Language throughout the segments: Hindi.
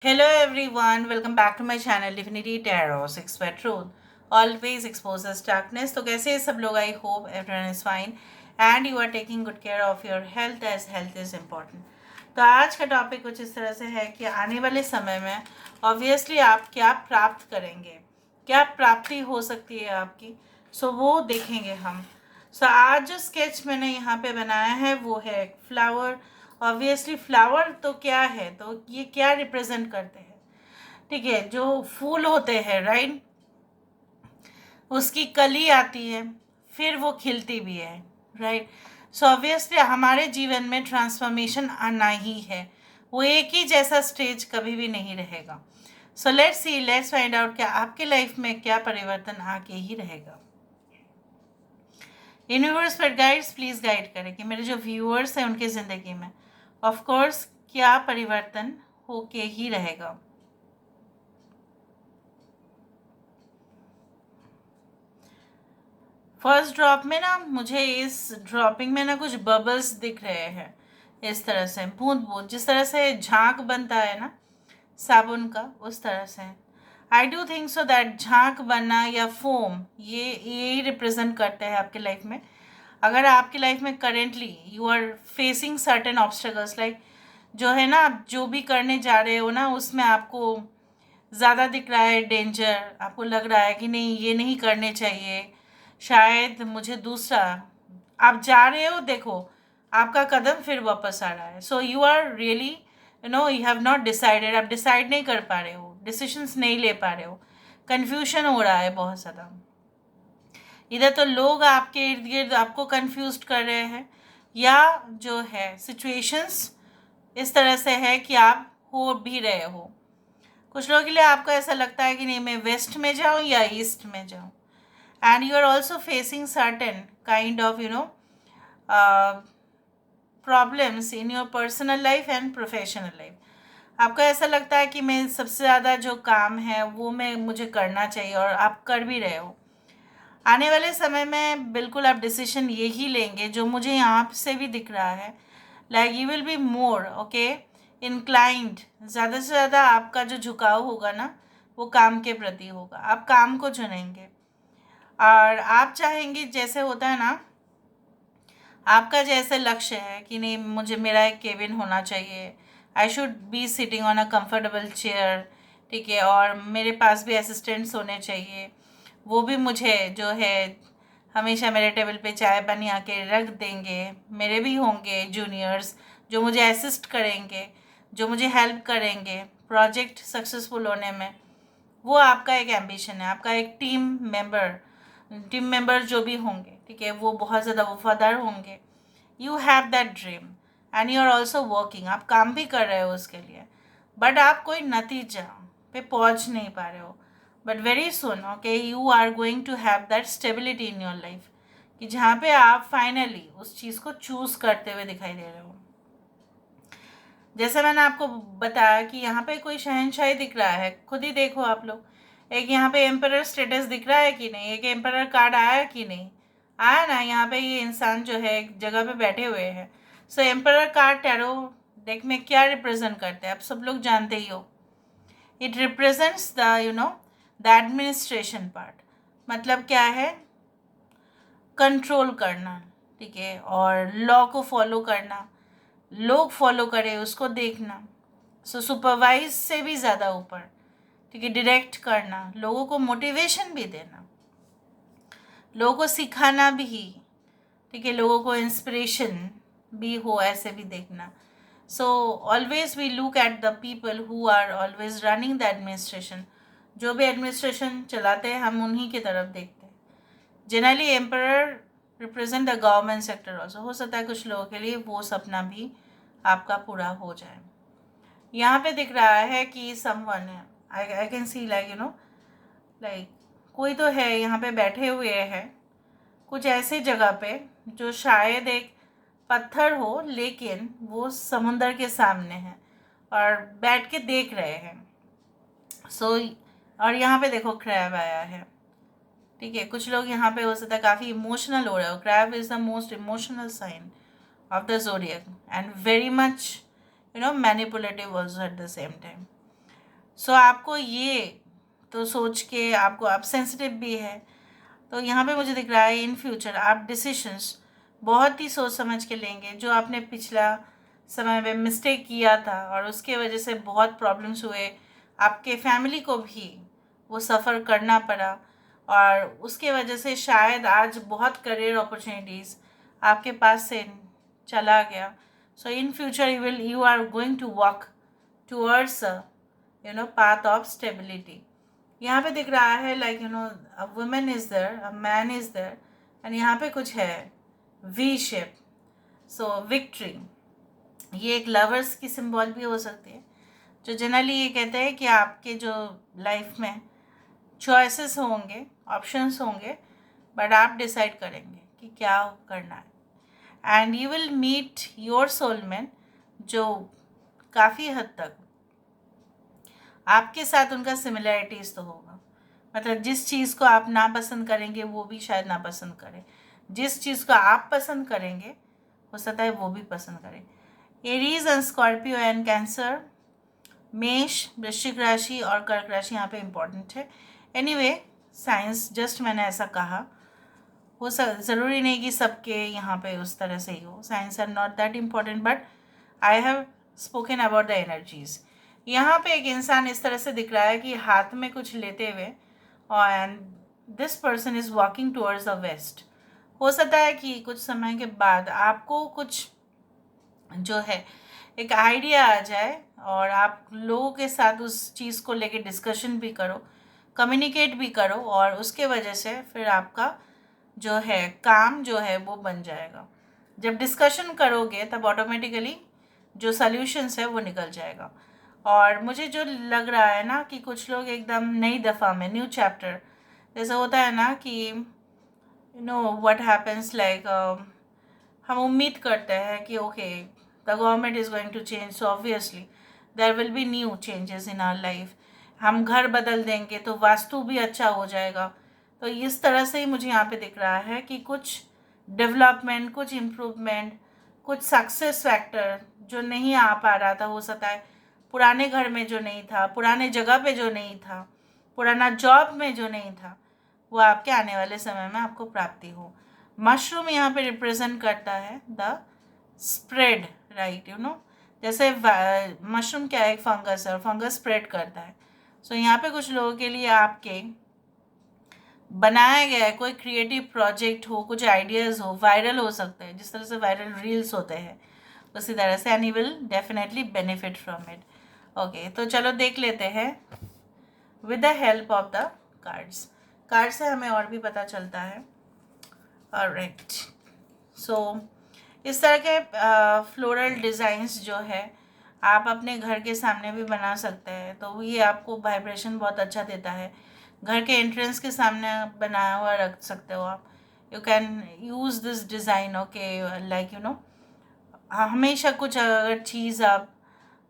Hello everyone, welcome back to my channel Divinity Tarot, Six Word Truth. Always exposes darkness. तो कैसे हैं सब लोग? I hope everyone is fine and you are taking good care of your health as health is important. तो आज का टॉपिक कुछ इस तरह से है कि आने वाले समय में ऑब्वियसली आप क्या प्राप्त करेंगे, क्या प्राप्ति हो सकती है आपकी, वो देखेंगे हम। आज जो स्केच मैंने यहाँ पे बनाया है वो है फ्लावर। ऑब्वियसली फ्लावर तो क्या है, तो ये क्या रिप्रेजेंट करते हैं? ठीक है, जो फूल होते हैं, राइट, उसकी कली आती है, फिर वो खिलती भी है, राइट। ऑब्वियसली हमारे जीवन में ट्रांसफॉर्मेशन आना ही है, वो एक ही जैसा स्टेज कभी भी नहीं रहेगा। Let's see, let's find out क्या आपके लाइफ में क्या परिवर्तन आके ही रहेगा। यूनिवर्स पर गाइड्स प्लीज़ गाइड करें कि मेरे जो व्यूअर्स हैं उनकी ज़िंदगी में ऑफ कोर्स क्या परिवर्तन होके ही रहेगा। फर्स्ट ड्रॉप में ना मुझे इस ड्रॉपिंग में ना कुछ बबल्स दिख रहे हैं, इस तरह से बूंद बूंद, जिस तरह से झाग बनता है ना साबुन का, उस तरह से। I do think so that झाग बनना या फोम ये रिप्रेजेंट करते हैं आपके लाइफ में। अगर आपकी लाइफ में currently you are facing certain obstacles, like जो है ना, आप जो भी करने जा रहे हो ना उसमें आपको ज़्यादा दिख रहा है डेंजर, आपको लग रहा है कि नहीं ये नहीं करने चाहिए, शायद मुझे दूसरा, आप जा रहे हो, देखो आपका कदम फिर वापस आ रहा है। You are really you have not decided, आप डिसाइड नहीं कर पा रहे हो, डिसीशंस नहीं ले पा रहे हो, कन्फ्यूजन हो रहा है बहुत ज़्यादा। इधर तो लोग आपके इर्द गिर्द आपको कंफ्यूज कर रहे हैं, या जो है सिचुएशंस इस तरह से है कि आप हो भी रहे हो। कुछ लोगों के लिए आपको ऐसा लगता है कि नहीं मैं वेस्ट में जाऊँ या ईस्ट में जाऊँ, and you are also facing certain kind of problems in your personal life and professional life. आपको ऐसा लगता है कि मैं सबसे ज़्यादा जो काम है वो मैं मुझे करना चाहिए, और आप कर भी रहे हो। आने वाले समय में बिल्कुल आप डिसीजन यही लेंगे जो मुझे यहाँ से भी दिख रहा है, like you will be more okay inclined, ज़्यादा से ज़्यादा आपका जो झुकाव होगा ना वो काम के प्रति होगा, आप काम को चुनेंगे। और आप चाहेंगे, जैसे होता है ना, आपका जैसे लक्ष्य है कि नहीं मुझे मेरा एक केबिन होना चाहिए, I should be sitting on a comfortable chair, ठीक है, और मेरे पास भी असिस्टेंट्स होने चाहिए, वो भी मुझे जो है हमेशा मेरे टेबल पे चाय बना के रख देंगे, मेरे भी होंगे जूनियर्स जो मुझे असिस्ट करेंगे, जो मुझे हेल्प करेंगे प्रोजेक्ट सक्सेसफुल होने में। वो आपका एक एम्बिशन है, आपका एक टीम मेंबर जो भी होंगे, ठीक है, वो बहुत ज़्यादा वफादार होंगे। You have that dream and you are also working, आप काम भी कर रहे हो उसके लिए, बट आप कोई नतीजा पे पहुंच नहीं पा रहे हो। But very soon okay you are going to have that stability in your life, कि जहाँ पे आप फाइनली उस चीज़ को चूज़ करते हुए दिखाई दे रहे हो। जैसे मैंने आपको बताया कि यहाँ पे कोई शहनशाही दिख रहा है, खुद ही देखो आप लोग, एक यहाँ पे एम्परर स्टेटस दिख रहा है कि नहीं, एक एम्परर कार्ड आया कि नहीं आया ना, यहाँ पे ये इंसान जो है एक जगह पे बैठे हुए हैं। एम्परर कार्ड टैरो डेक में क्या रिप्रेजेंट करते हैं आप सब लोग जानते ही हो। It represents the the administration part. मतलब क्या है, कंट्रोल करना, ठीक है, और लॉ को फॉलो करना, लोग फॉलो करें उसको देखना। सुपरवाइज से भी ज़्यादा ऊपर, ठीक है, डायरेक्ट करना, लोगों को मोटिवेशन भी देना, लोगों को सिखाना भी, ठीक है, लोगों को इंस्पिरेशन भी हो ऐसे भी देखना। Always we look at the people who are always running the administration, जो भी एडमिनिस्ट्रेशन चलाते हैं हम उन्हीं की तरफ देखते हैं। Generally emperor represent the government sector also, हो सकता है कुछ लोगों के लिए वो सपना भी आपका पूरा हो जाए। यहाँ पे दिख रहा है कि समवन है, I can see like like कोई तो है यहाँ पे बैठे हुए हैं कुछ ऐसी जगह पे जो शायद एक पत्थर हो, लेकिन वो समुंदर के सामने है और बैठ के देख रहे हैं। और यहाँ पे देखो क्रैब आया है, ठीक है, कुछ लोग यहाँ पे हो सकता है काफ़ी इमोशनल हो रहे हो। Crab is the most emotional sign of the zodiac and very much manipulative also at the same time. सो आपको ये तो सोच के आपको, आप सेंसिटिव भी है, तो यहाँ पे मुझे दिख रहा है इन फ्यूचर आप डिसीशंस बहुत ही सोच समझ के लेंगे। जो आपने पिछला समय में मिस्टेक किया था और उसके वजह से बहुत प्रॉब्लम्स हुए, आपके फैमिली को भी वो सफ़र करना पड़ा, और उसके वजह से शायद आज बहुत करियर अपॉर्चुनिटीज़ आपके पास से चला गया। So in future you are going to walk towards path of stability. यहाँ पे दिख रहा है like a women is there, a man is there, and यहाँ पे कुछ है वी शेप, सो विक्ट्री। ये एक लवर्स की सिंबल भी हो सकती है, जो जनरली ये कहते हैं कि आपके जो लाइफ में चॉइसेस होंगे, ऑप्शंस होंगे, बट आप डिसाइड करेंगे कि क्या करना है। And you will meet your soulmate, जो काफ़ी हद तक आपके साथ उनका सिमिलैरिटीज़ तो होगा। मतलब जिस चीज़ को आप नापसंद करेंगे वो भी शायद नापसंद करें, जिस चीज़ को आप पसंद करेंगे हो सकता है वो भी पसंद करें। Aries and Scorpio and cancer, मेष, वृश्चिक राशि और कर्क राशि यहाँ पे इम्पोर्टेंट है। एनीवे साइंस जस्ट मैंने ऐसा कहा, हो ज़रूरी नहीं कि सबके यहाँ पे उस तरह से ही हो। Signs are not that important, but I have spoken about the energies. यहाँ पे एक इंसान इस तरह से दिख रहा है कि हाथ में कुछ लेते हुए, और and this person is walking towards the west. हो सकता है कि कुछ समय के बाद आपको कुछ जो है एक आइडिया आ जाए और आप लोगों के साथ उस चीज़ को लेके डिस्कशन भी करो, कम्युनिकेट भी करो, और उसके वजह से फिर आपका जो है काम जो है वो बन जाएगा। जब डिस्कशन करोगे तब ऑटोमेटिकली जो सॉल्यूशंस है वो निकल जाएगा। और मुझे जो लग रहा है ना कि कुछ लोग एकदम नई दफ़ा में, न्यू चैप्टर जैसा होता है ना कि व्हाट हैपेंस लाइक, हम उम्मीद करते हैं कि okay the government is going to change, so obviously there will be new changes in our life. हम घर बदल देंगे तो वास्तु भी अच्छा हो जाएगा। तो इस तरह से ही मुझे यहाँ पे दिख रहा है कि कुछ डेवलपमेंट, कुछ इम्प्रूवमेंट, कुछ सक्सेस फैक्टर जो नहीं आ पा रहा था, हो सकता है पुराने घर में जो नहीं था, पुराने जगह पे जो नहीं था, पुराना जॉब में जो नहीं था, वो आपके आने वाले समय में आपको प्राप्ति हो। मशरूम यहाँ पे रिप्रेजेंट करता है द स्प्रेड, राइट, जैसे मशरूम क्या है, एक फंगस है और फंगस स्प्रेड करता है। सो यहाँ पे कुछ लोगों के लिए आपके बनाया गया है कोई क्रिएटिव प्रोजेक्ट हो, कुछ आइडियाज़ हो, वायरल हो सकते हैं, जिस तरह से वायरल रील्स होते हैं उसी तरह से, and you will definitely benefit from it. Okay, तो चलो देख लेते हैं with the help of the cards. Card से हमें और भी पता चलता है। ऑलराइट, सो इस तरह के फ्लोरल डिज़ाइंस जो है आप अपने घर के सामने भी बना सकते हैं, तो ये आपको वाइब्रेशन बहुत अच्छा देता है। घर के एंट्रेंस के सामने बनाया हुआ रख सकते हो आप। You can use this design, okay, like हमेशा कुछ अगर चीज़ आप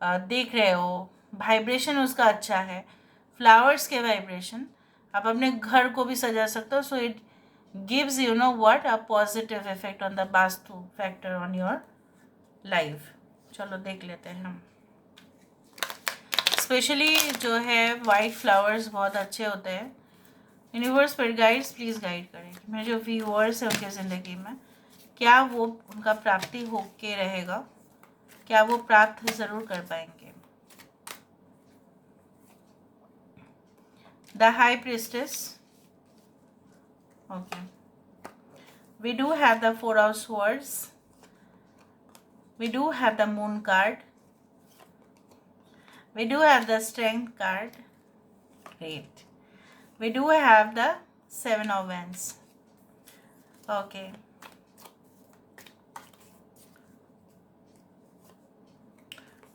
देख रहे हो, वाइब्रेशन उसका अच्छा है, फ्लावर्स के वाइब्रेशन, आप अपने घर को भी सजा सकते हो। So it gives what a positive effect on the vastu factor on your life. चलो देख लेते हैं हम। स्पेशली जो है वाइट फ्लावर्स बहुत अच्छे होते हैं। यूनिवर्स पर गाइड्स प्लीज़ गाइड करें कि मेरे जो व्यूअर्स हैं उनके ज़िंदगी में क्या वो उनका प्राप्ति हो के रहेगा, क्या वो प्राप्त ज़रूर कर पाएंगे। The high priestess, okay, we do have the four of swords, we do have the moon card, we do have the strength card, great, we do have the seven of wands, okay,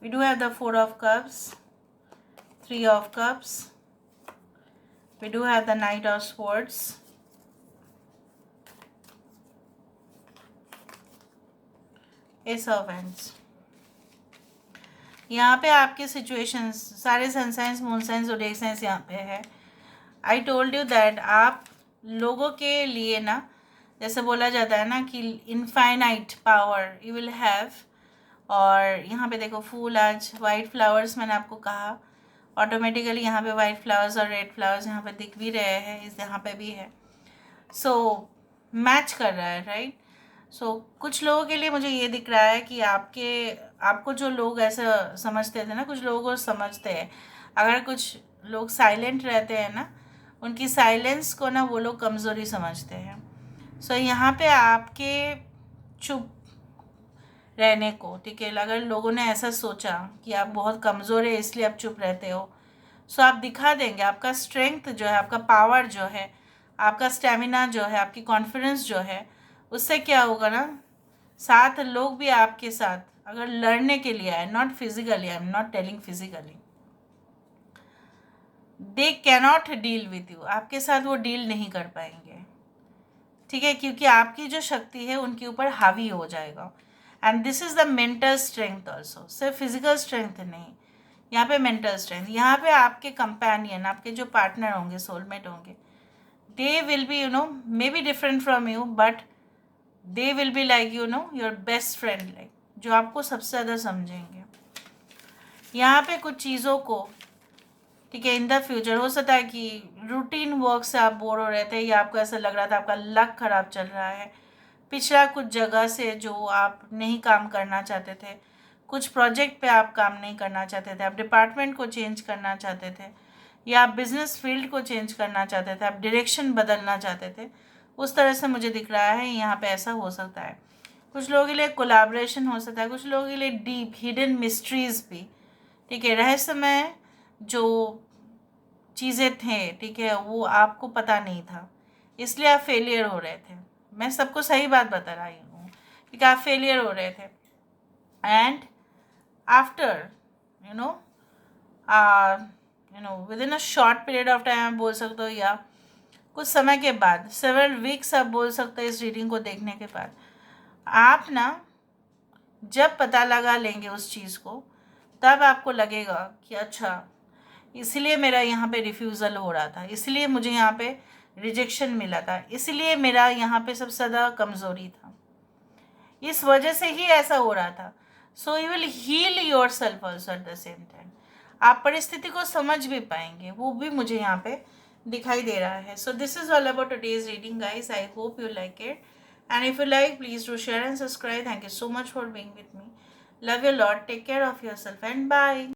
we do have the four of cups, three of cups, we do have the knight of swords, ace of hands. यहाँ पे आपके सिचुएशंस सारे sun science, moon science, zodiac science यहाँ पे है। आई टोल्ड यू दैट आप लोगों के लिए ना, जैसे बोला जाता है ना कि infinite power you will have. और यहाँ पे देखो फूल, आज वाइट फ्लावर्स मैंने आपको कहा, ऑटोमेटिकली यहाँ पे वाइट फ्लावर्स और रेड फ्लावर्स यहाँ पे दिख भी रहे हैं, इस यहाँ पे भी है। सो मैच कर रहा है, राइट। सो कुछ लोगों के लिए मुझे ये दिख रहा है कि आपको जो लोग ऐसा समझते थे ना, कुछ लोगों को समझते हैं, अगर कुछ लोग साइलेंट रहते हैं ना, उनकी साइलेंस को ना वो लोग कमज़ोरी समझते हैं। सो यहाँ पे आपके चुप रहने को, ठीक है, अगर लोगों ने ऐसा सोचा कि आप बहुत कमज़ोर है इसलिए आप चुप रहते हो, सो आप दिखा देंगे। आपका स्ट्रेंथ जो है, आपका पावर जो है, आपका स्टेमिना जो है, आपकी कॉन्फिडेंस जो है, उससे क्या होगा ना, साथ लोग भी आपके साथ अगर लड़ने के लिए आए, not physically, I am not telling physically, they cannot deal with you, आपके साथ वो डील नहीं कर पाएंगे, ठीक है, क्योंकि आपकी जो शक्ति है उनके ऊपर हावी हो जाएगा। And this is the mental strength also, सिर्फ फिजिकल स्ट्रेंथ नहीं, यहाँ पे मेंटल स्ट्रेंथ। यहाँ पे आपके कंपेनियन, आपके जो पार्टनर होंगे, सोलमेट होंगे, they will be may be different from you, but they will be like your best friend, like जो आपको सबसे ज़्यादा समझेंगे। यहाँ पे कुछ चीज़ों को, ठीक है, इन द फ्यूचर हो सकता है कि रूटीन वर्क से आप बोर हो रहे थे, या आपको ऐसा लग रहा था आपका लक खराब चल रहा है, पिछला कुछ जगह से जो आप नहीं काम करना चाहते थे, कुछ प्रोजेक्ट पे आप काम नहीं करना चाहते थे, आप डिपार्टमेंट को चेंज करना चाहते थे, या आप बिजनेस फील्ड को चेंज करना चाहते थे, आप डायरेक्शन बदलना चाहते थे, उस तरह से मुझे दिख रहा है यहाँ पे ऐसा हो सकता है। कुछ लोगों के लिए कोलैबोरेशन हो सकता है, कुछ लोगों के लिए डीप हिडन मिस्ट्रीज भी, ठीक है, रहस्यमय जो चीज़ें थे, ठीक है, वो आपको पता नहीं था, इसलिए आप फेलियर हो रहे थे। मैं सबको सही बात बता रही हूँ, क्योंकि आप फेलियर हो रहे थे। And after with in a short period of time आप बोल सकते हो, या कुछ समय के बाद, सेवरल वीक्स आप बोल सकते हो, इस रीडिंग को देखने के बाद आप ना जब पता लगा लेंगे उस चीज़ को, तब आपको लगेगा कि अच्छा, इसलिए मेरा यहाँ पे रिफ्यूज़ल हो रहा था, इसलिए मुझे यहाँ पे रिजेक्शन मिला था, इसलिए मेरा यहाँ पे सबसे ज़्यादा कमज़ोरी था, इस वजह से ही ऐसा हो रहा था। So you will heal yourself also at the same time. आप परिस्थिति को समझ भी पाएंगे, वो भी मुझे यहाँ पे दिखाई दे रहा है। So this is all about today's reading guys, I hope you like it, and if you like please do share and subscribe. Thank you so much for being with me, love you lot, take care of yourself and bye.